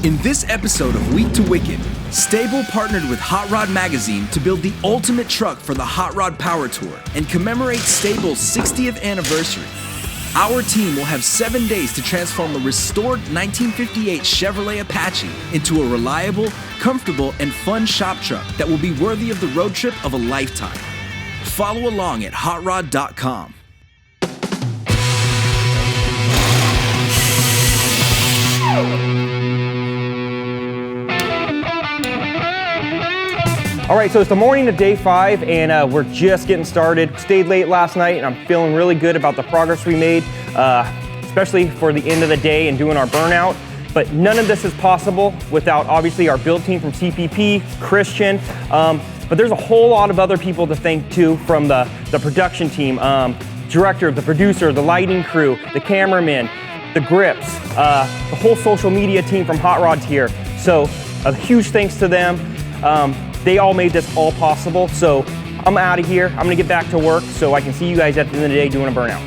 In this episode of Week to Wicked, STABIL partnered with Hot Rod Magazine to build the ultimate truck for the Hot Rod Power Tour and commemorate STABIL's 60th anniversary. Our team will have 7 days to transform a restored 1958 Chevrolet Apache into a reliable, comfortable, and fun shop truck that will be worthy of the road trip of a lifetime. Follow along at hotrod.com. All right, so it's the morning of day 5, and we're just getting started. Stayed late last night, and I'm feeling really good about the progress we made, especially for the end of the day and doing our burnout. But none of this is possible without, obviously, our build team from CPP, Christian, but there's a whole lot of other people to thank, too, from the production team, director, the producer, the lighting crew, the cameraman, the grips, the whole social media team from Hot Rod's here. So a huge thanks to them. They all made this all possible, so I'm out of here. I'm gonna get back to work so I can see you guys at the end of the day doing a burnout.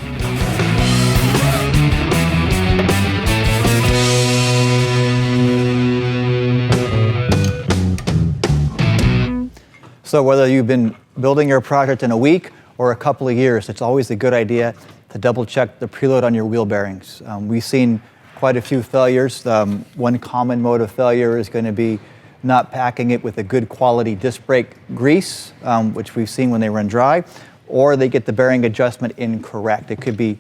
So whether you've been building your project in a week or a couple of years, it's always a good idea to double check the preload on your wheel bearings. We've seen quite a few failures. One common mode of failure is going to be not packing it with a good quality disc brake grease, which we've seen when they run dry, or they get the bearing adjustment incorrect. It could be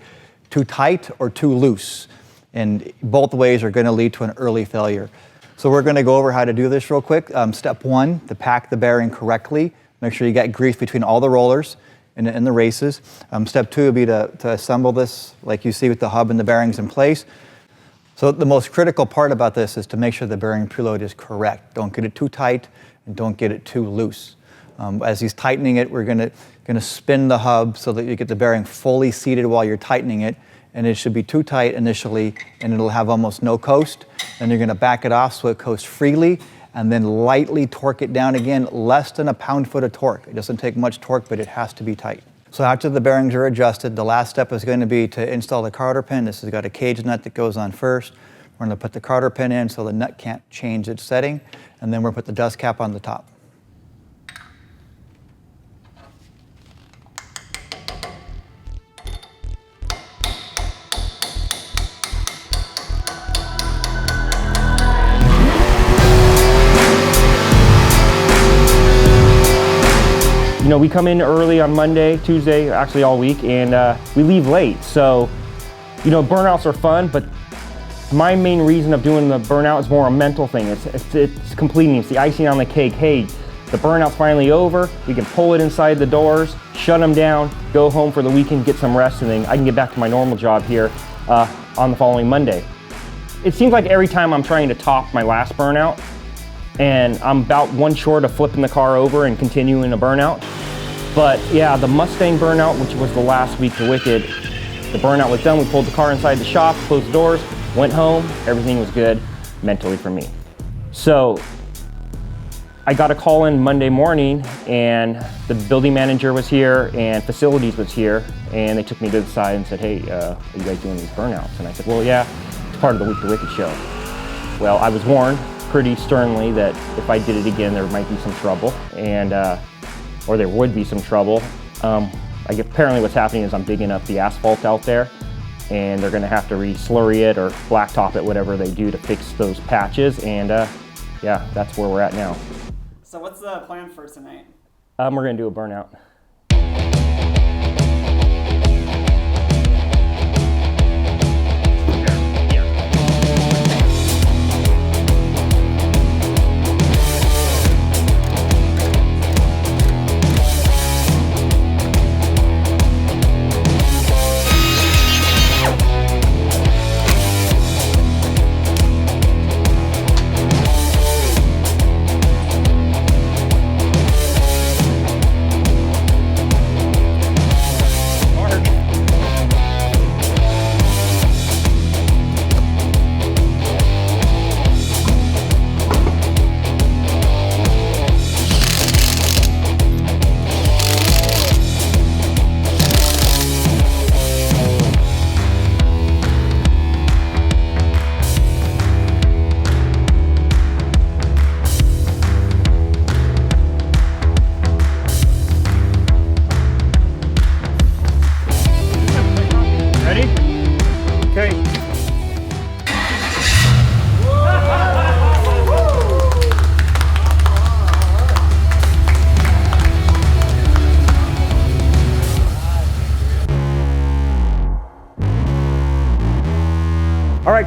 too tight or too loose, and both ways are going to lead to an early failure. So we're going to go over how to do this real quick. Step 1, to pack the bearing correctly. Make sure you got grease between all the rollers in the races. Step 2 would be to assemble this like you see with the hub and the bearings in place. So the most critical part about this is to make sure the bearing preload is correct. Don't get it too tight and don't get it too loose. As he's tightening it, we're gonna spin the hub so that you get the bearing fully seated while you're tightening it. And it should be too tight initially, and it'll have almost no coast. Then you're gonna back it off so it coasts freely, and then lightly torque it down again, less than a pound-foot of torque. It doesn't take much torque, but it has to be tight. So after the bearings are adjusted, the last step is going to be to install the carter pin. This has got a cage nut that goes on first. We're going to put the carter pin in so the nut can't change its setting, and then we'll put the dust cap on the top. You know, we come in early on Monday, Tuesday, actually all week, and we leave late. So, you know, burnouts are fun, but my main reason of doing the burnout is more a mental thing. It's completing, it's the icing on the cake. Hey, the burnout's finally over. We can pull it inside the doors, shut them down, go home for the weekend, get some rest, and then I can get back to my normal job here on the following Monday. It seems like every time I'm trying to top my last burnout, and I'm about one short of flipping the car over and continuing a burnout. But yeah, the Mustang burnout, which was the last week to Wicked, the burnout was done. We pulled the car inside the shop, closed the doors, went home, everything was good mentally for me. So I got a call in Monday morning, and the building manager was here and facilities was here, and they took me to the side and said, hey, are you guys doing these burnouts? And I said, well, yeah, it's part of the Week to Wicked show. Well, I was warned pretty sternly that if I did it again, there might be some trouble, and or there would be some trouble. Apparently what's happening is I'm digging up the asphalt out there, and they're gonna have to re-slurry it or blacktop it, whatever they do to fix those patches, and yeah, that's where we're at now. So what's the plan for tonight? We're gonna do a burnout.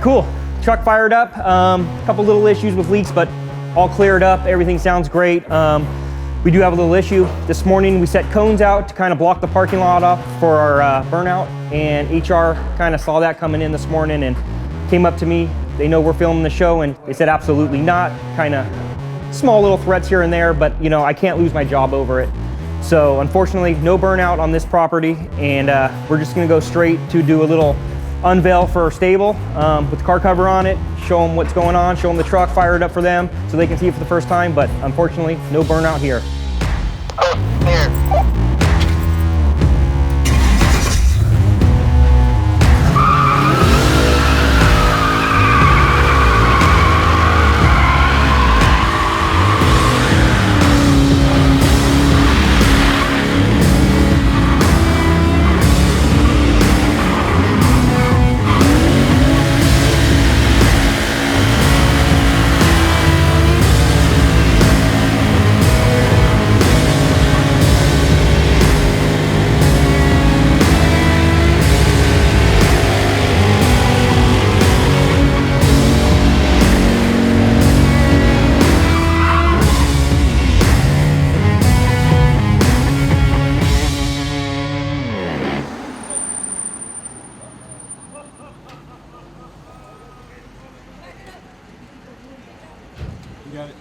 cool. Truck fired up. Couple little issues with leaks, but all cleared up. Everything sounds great. We do have a little issue. This morning we set cones out to kind of block the parking lot off for our burnout, and HR kind of saw that coming in this morning and came up to me. They know we're filming the show, and they said absolutely not. Kind of small little threats here and there, but you know, I can't lose my job over it. So unfortunately, no burnout on this property, and we're just gonna go straight to do a little unveil for STABIL with the car cover on it, show them what's going on, show them the truck fired up for them so they can see it for the first time, but unfortunately, no burnout here. You got it.